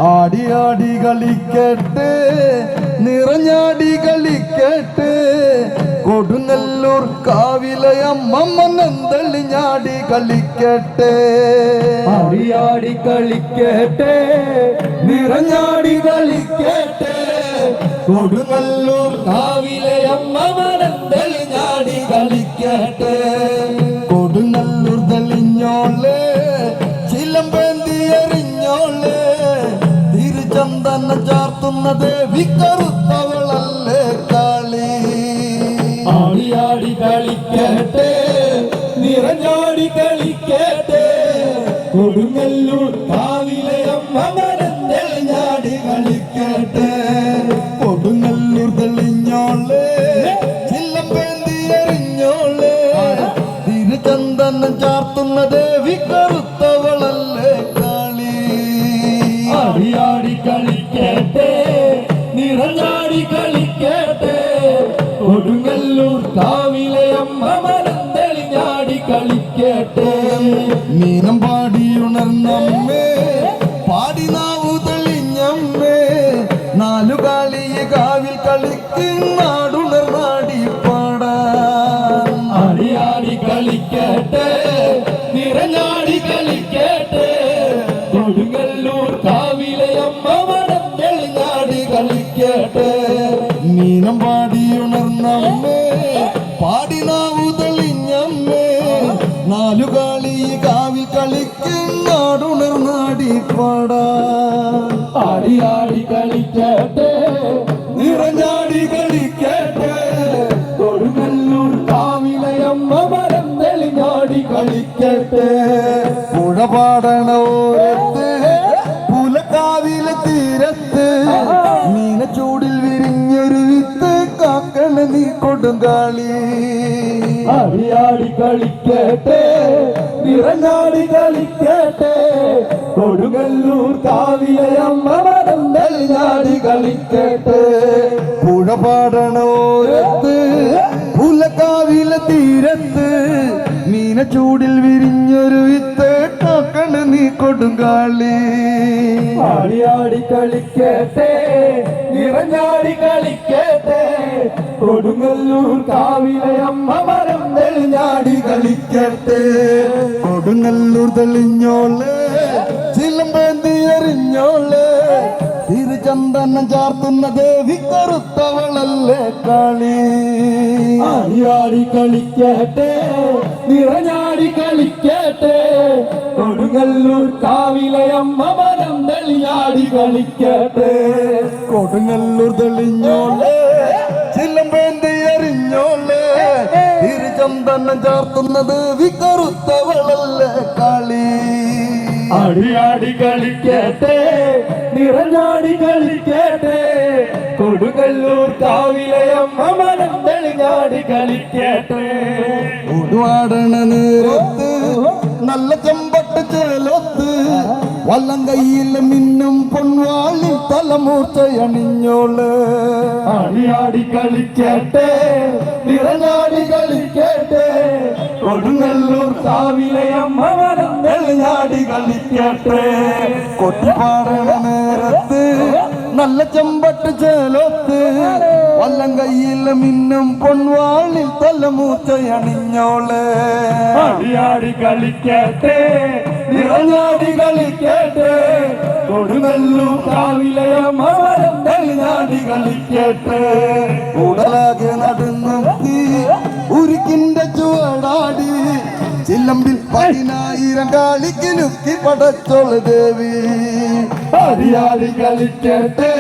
ആടി ആടി കളിക്കട്ടെ നിറഞ്ഞാടി കളിക്കട്ടെ കൊടുങ്ങല്ലൂർ കാവിലയമ്മന്നന്തളിഞ്ഞാടി കളിക്കട്ടെ ആടിയാടി കളിക്കട്ടെ നിറഞ്ഞാടി കളിക്കട്ടെ കൊടുങ്ങല്ലൂർ കാവിലയമ്മന്നന്തളിഞ്ഞാടി കളിക്കട്ടെ കൊടുങ്ങല്ലൂർ തെളിഞ്ഞോളെ ചിലമ്പേന്തി എറിഞ്ഞോളെ തിരുചന്ദന ചാർത്തുന്ന ദേവി കറുത്തവളല്ലേ കാളി ആടിയാടി കളിക്കട്ടെ നിറഞ്ഞാടി കളിക്കട്ടെ കൊടുങ്ങല്ലൂർ കാവിലയമ്മന്നളിഞ്ഞാടി കളിക്കട്ടെ കൊടുങ്ങല്ലൂർ തെളിഞ്ഞോളെ ചിലമ്പേന്തി എറിഞ്ഞോളെ തിരുചന്ദനം ചാർത്തുന്ന ദേവി കറുത്തവളല്ലേ കാളി ആടിയാടി കളിക്കട്ടെ നിറഞ്ഞാടി കളിക്കട്ടെ കൊടുങ്ങല്ലൂർ കാവിലയമ്മന്നളിഞ്ഞാടി കളിക്കട്ടെ മീനം പാടിയുണർന്നമ്മേ പാടിനാവു തെളിഞ്ഞമ്മേ നാലുകാലിയെ കാവിൽ കളിക്കുന്നാടുണർന്നാടി പാടാൻ ആടിയാടി കളിക്കട്ടെ നിറഞ്ഞാടി കളിക്കട്ടെ കൊടുങ്ങല്ലൂർ കാവിലയമ്മന്നളിഞ്ഞാടി കളിക്കട്ടെ മീനം പാടിയുണർന്നമ്മേ പാടിനാവു തെളിഞ്ഞമ്മേ നാലുകാലിയെ കാവിൽ കളിക്കുന്നാടുണർന്നാടി പാടാൻ ആടിയാടി കളിക്കട്ടെ നിറഞ്ഞാടി കളിക്കട്ടെ കൊടുങ്ങല്ലൂർ കാവിലയമ്മന്നളിഞ്ഞാടി കളിക്കട്ടെ പുഴ പാടണോരത്ത് പുലക്കാവിലെ തീരത്ത് മീനച്ചൂടിൽ വിരിഞ്ഞൊരു വിത്ത് കാക്കണ നീ കൊടുങ്കാളി ആടിയാടി കളിക്കട്ടെ നിറഞ്ഞാടി കളിക്കട്ടെ കൊടുങ്ങല്ലൂർ കാവിലയമ്മന്നളിഞ്ഞാടി കളിക്കട്ടെ പുഴ പാടണോരത്ത് പുലക്കാവിലെ തീരത്ത് മീനച്ചൂടിൽ വിരിഞ്ഞൊരു വിത്ത് കാക്കണ നീ കൊടുങ്കാളി ആടിയാടി കളിക്കട്ടെ നിറഞ്ഞാടി കളിക്കട്ടെ കൊടുങ്ങല്ലൂർ കാവിലയമ്മന്നളിഞ്ഞാടി കളിക്കട്ടെ കൊടുങ്ങല്ലൂർ തെളിഞ്ഞോളെ ചിലമ്പേന്തി എറിഞ്ഞോളെ തിരുചന്ദനം ചാർത്തുന്ന ദേവി കറുത്തവളല്ലേ കാളി ആടിയാടി കളിക്കട്ടെ നിറഞ്ഞാടി കളിക്കട്ടെ കൊടുങ്ങല്ലൂർ കാവിലയമ്മന്നളിഞ്ഞാടി കളിക്കട്ടെ കൊടുങ്ങല്ലൂർ തെളിഞ്ഞോളെ ചിലമ്പേന്തി എറിഞ്ഞോളെ തിരുചന്ദനം ചാർത്തുന്ന ദേവി കറുത്തവളല്ലേ കാളി ആടിയാടി കളിക്കട്ടെ നിറഞ്ഞാടി കളിക്കട്ടെ കൊടുങ്ങല്ലൂർ കാവിലയമ്മന്നളിഞ്ഞാടി കളിക്കട്ടെ ഉടുവാടണ നേരത്ത് നല്ല ചെമ്പട്ട് ചേലൊത്ത് വല്ലം കയ്യിൽ മിന്നും പൊൻവാളിൽ തലമൂർച്ചയണിഞ്ഞോള് ആടിയാടി കളിക്കട്ടെ നിറഞ്ഞാടി കളിക്കട്ടെ കൊടുങ്ങല്ലൂർ കാവിലയമ്മന്നളിഞ്ഞാടി കളിക്കട്ടെ കൊട്ടിപ്പാടണ നേരത്ത് നല്ല ചെമ്പട്ട് ചേലൊത്ത് വല്ലം കയ്യിൽ മിന്നും പൊൻവാളിൽ തലമൂർച്ചയണിഞ്ഞോള് ആടിയാടി കളിക്കട്ടെ നിറഞ്ഞാടി കളിക്കട്ടെ കൊടുങ്ങല്ലൂർ കാവിലയമ്മന്നളിഞ്ഞാടി കളിക്കട്ടെ ഉടലാകെ നടന്നെത്തി ഉരുക്കിന്റെ ചുവടാടി ചിലമ്പിൽ 10,000 കാളിക്ക് ലുക്കി പടച്ചോള് ദേവി ആടിയാടി കളിക്കട്ടെ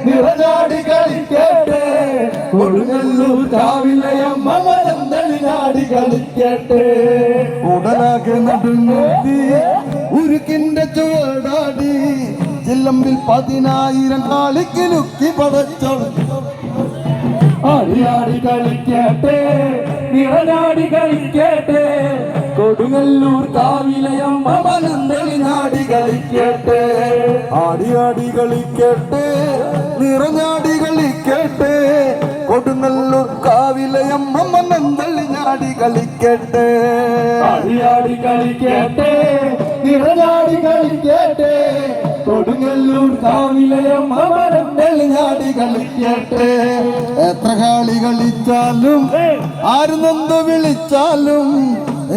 നിറഞ്ഞാടി കളിക്കട്ടെ കൊടുങ്ങല്ലൂർ കാവിലയമ്മന്നളിഞ്ഞാടി കളിക്കട്ടെ ഉടലാകെ നടന്നെത്തി ഉരുക്കിന്റെ ചുവടാടി ചിലമ്പിൽ 10,000 കാളിക്ക് ലുക്കി പടച്ചോള് ആടിയാടി കളിക്കട്ടെ നിറഞ്ഞാടി കളിക്കട്ടെ കൊടുങ്ങല്ലൂർ കാവിലയമ്മന്നളിഞ്ഞാടി കളിക്കട്ടെ ആടിയാടി കളിക്കട്ടെ നിറഞ്ഞാടി കളിക്കട്ടെ കൊടുങ്ങല്ലൂർ കാവിലയമ്മന്നളിഞ്ഞാടി കളിക്കട്ടെ ആടിയാടി കളിക്കട്ടെ നിറഞ്ഞാടി കളിക്കട്ടെ കൊടുങ്ങല്ലൂർ കാവിലയം അമരം തെളിഞ്ഞാടി കളിക്കട്ടെ. എത്ര കളി കളിച്ചാലും ആര് നൊന്ത് വിളിച്ചാലും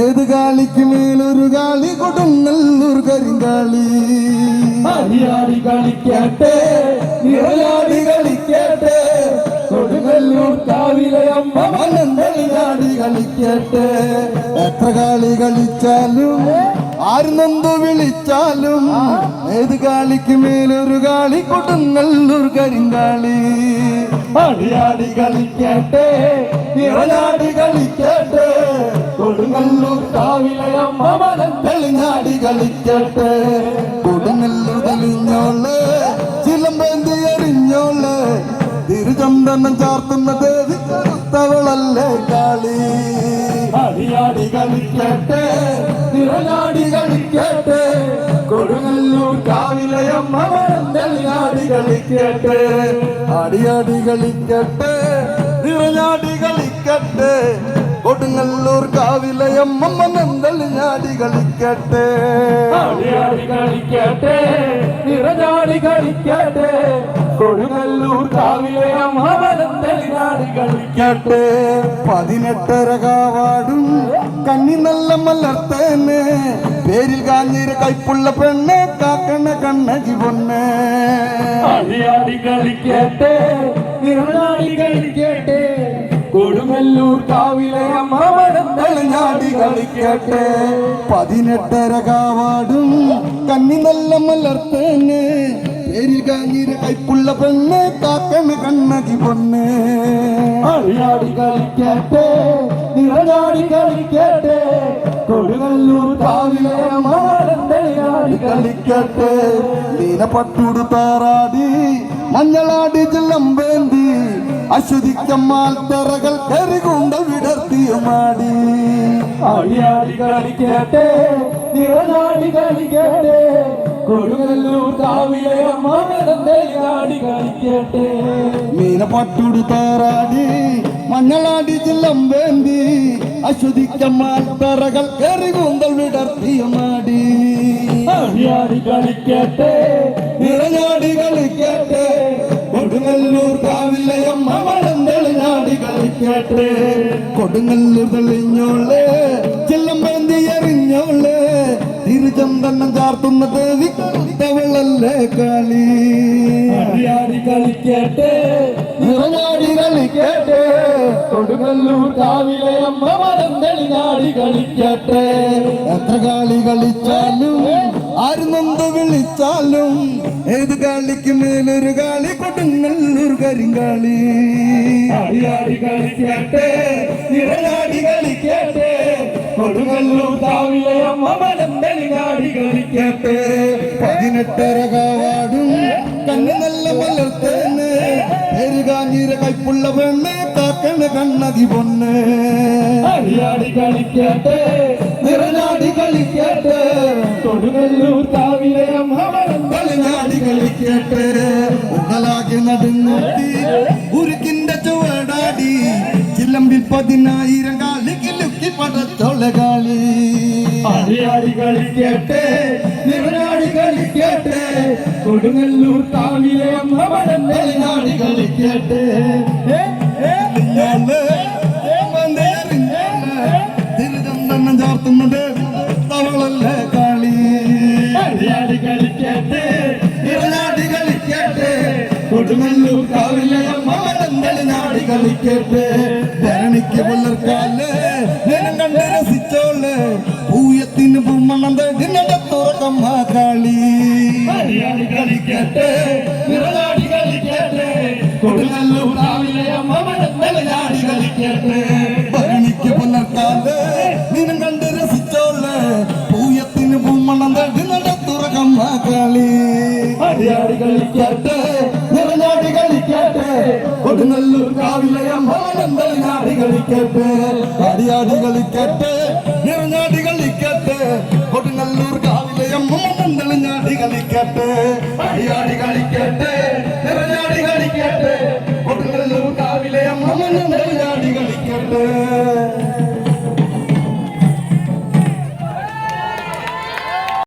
ഏത് കാളിക്ക് മേലൊരു കാളി കൊടുങ്ങല്ലൂർ കരിങ്കാളി. ആടിയാടി കളിക്കട്ടെ, നിറയാടി കളിക്കട്ടെ, കൊടുങ്ങല്ലൂർ കാവിലയം അമരം തെളിഞ്ഞാടി കളിക്കട്ടെ. എത്ര കളി കളിച്ചാലും ആര് നൊന്ത് വിളിച്ചാലും ഏത് കാളിക്ക് മേലൊരു കാളി കൊടുങ്ങല്ലൂർ കരിങ്കാളി. ആടിയാടി കളിക്കട്ടെ, നിറയാടി കളിക്കട്ടെ, കൊടുങ്ങല്ലൂർ കാവിലയം അമരം തെളിഞ്ഞാടി കളിക്കട്ടെ. കൊടുങ്ങല്ലൂർ തെളിഞ്ഞോള് ചിലമ്പേന്തി എറിഞ്ഞോള് തിരുചന്ദനം ചാർത്തുന്ന ദേവി കറുത്തവളല്ലേ കാളി. ആടിയാടി കളിക്കട്ടെ, നിറയാടി കളിക്കട്ടെ, കൊടുങ്ങല്ലൂർ കാവിലയം അമരം തെളിഞ്ഞാടി കളിക്കട്ടെ. ആടിയാടി കളിക്കട്ടെ, നിറഞ്ഞാടി കളിക്കട്ടെ, കൊടുങ്ങല്ലൂർ കാവിലയം അമ്മനം തെളിഞ്ഞാടി കളിക്കട്ടെ. ആടിയാടി കളിക്കട്ടെ, നിറഞ്ഞാടി കളിക്കട്ടെ, കൊടുങ്ങല്ലൂർ കാവിലയം അമരം തെളിഞ്ഞാടി കളിക്കട്ടെ. 18 കാവാടും കന്നി നല്ല മലർത്തേനെ പേരിൽ കാഞ്ഞിര കൈപ്പുള്ള പെണ്ണെ കാക്കണ കണ്ണകി പൊന്നെ. ആടിയാടി കളിക്കട്ടെ, നിറഞ്ഞാടി കളിക്കട്ടെ, കൊടുങ്ങല്ലൂർ കാവിലയം അമരം തെളിഞ്ഞാടി കളിക്കട്ടെ. 18 കാവാടും കന്നി നല്ല മലർത്തേനെ പേരിൽ കാഞ്ഞിര കൈപ്പുള്ള പെണ്ണെ കാക്കണ കണ്ണകി പൊന്നെ. ആടിയാടി കളിക്കട്ടെ, നിറഞ്ഞാടി കളിക്കട്ടെ, കൊടുങ്ങല്ലൂർ കാവിലയം അമരം തെളിഞ്ഞാടി കളിക്കട്ടെ. നീന പട്ടുടു താറാടി മഞ്ഞളാടി ചെല്ലമ്പേന്തി അശ്വതിക്കമ്മാൽ തെറകൾ കരുകൊണ്ട വിടർത്തിയുമാടി. ആടിയാടി കളിക്കട്ടെ, നിറഞ്ഞാടി കളിക്കട്ടെ, കൊടുങ്ങല്ലൂർ കാവിലയം അമരം തെളിഞ്ഞാടി കളിക്കട്ടെ. നീന പട്ടുടു താറാടി മഞ്ഞളാടി ചെല്ലമ്പേന്തി അശ്വതിക്കമ്മാൽ തെറകൾ കരുകൊണ്ടൽ വിടർത്തിയുമാടി. ആടിയാടി കളിക്കട്ടെ, നിറഞ്ഞാടി കളിക്കട്ടെ, കൊടുങ്ങല്ലൂർ കാവിലയം അമരം തെളിഞ്ഞാടി കളിക്കട്ടെ. കൊടുങ്ങല്ലൂർ തെളിഞ്ഞോള് ചെല്ലമ്പേന്തി എറിഞ്ഞോള് തിരുചന്ദനം ചാർത്തുന്ന ദേവി കറുത്തവളല്ലേ കാളി. ആടിയാടി കളിക്കട്ടെ, നിറഞ്ഞാടി കളിക്കട്ടെ, കൊടുങ്ങല്ലൂർ കാവിലയം അമരം തെളിഞ്ഞാടി കളിക്കട്ടെ. എത്ര കളി കളിച്ചാലും ആര് നൊന്ത് വിളിച്ചാലും ഏത് കാളിക്ക് മേലൊരു കാളി കൊടുങ്ങല്ലൂർ കരിങ്കാളി. ആടിയാടി കളിക്കട്ടെ, നിറഞ്ഞാടി കളിക്കട്ടെ, കൊടുങ്ങല്ലൂർ കാവിലയം അമരം തെളിഞ്ഞാടി കളിക്കട്ടെ. 18 കാവാടും കണ്ണ് നല്ല മലർത്തേന് പേര് കാഞ്ഞിര കൈപ്പുള്ള പെണ്ണ് കാക്കണ കണ്ണകി പൊന്ന്. ആടിയാടി കളിക്കട്ടെ, നിറഞ്ഞാടി കളിക്കട്ടെ, കൊടുങ്ങല്ലൂർ കാവിലയം അമരം തെളിഞ്ഞാടി കളിക്കട്ടെ. ഉടലാകെ നടുങ്ങൂത്തി ഉരുക്കിന്റെ ചുവടാടി ചിലമ്പിൽ 10,000 കാളി കിലുക്കി പടച്ചോള കാളി. ആടിയാടി കളിക്കട്ടെ, നിറഞ്ഞാടി കളിക്കട്ടെ, കൊടുങ്ങല്ലൂർ കാവിലയം അമരം തെളിഞ്ഞാടി കളിക്കട്ടെ. തിരുചന്ദനം ചാർത്തുന്നത് തവളല്ലേ കാളി. ആടിയാടി കളിക്കട്ടെ, നിറഞ്ഞാടി കളിക്കട്ടെ, കൊടുങ്ങല്ലൂർ കാവിലയം അമരം തെളിഞ്ഞാടി കളിക്കട്ടെ. ഭരണിക്ക് പുലർക്കാല് ജനം കണ്ട് രസിച്ചോള് പൂയത്തിന് പൂമണം തേടിനട തുറക്കമ്മ കാളി. ആടിയാടി കളിക്കട്ടെ, നിറഞ്ഞാടി കളിക്കട്ടെ, കൊടുങ്ങല്ലൂർ കാവിലയം അമരം തെളിഞ്ഞാടി കളിക്കട്ടെ. ഭരണിക്ക് പുലർക്കാല് ജനം കണ്ട് രസിച്ചോള് പൂയത്തിന് പൂമണം തേടിനട തുറക്കമ്മ കാളി. ആടിയാടി കളിക്കട്ടെ, നിറഞ്ഞാടി കളിക്കട്ടെ, കൊടുങ്ങല്ലൂർ കാവിലയം അമരം തെളിഞ്ഞാടി കളിക്കട്ടെ. ആടിയാടി കളിക്കട്ടെ, നിറഞ്ഞാടി കളിക്കട്ടെ, കൊടുങ്ങല്ലൂർ കാവിലയം തെളിഞ്ഞാടി കളിക്കട്ടെ. ആടിയാടി കളിക്കട്ടെ,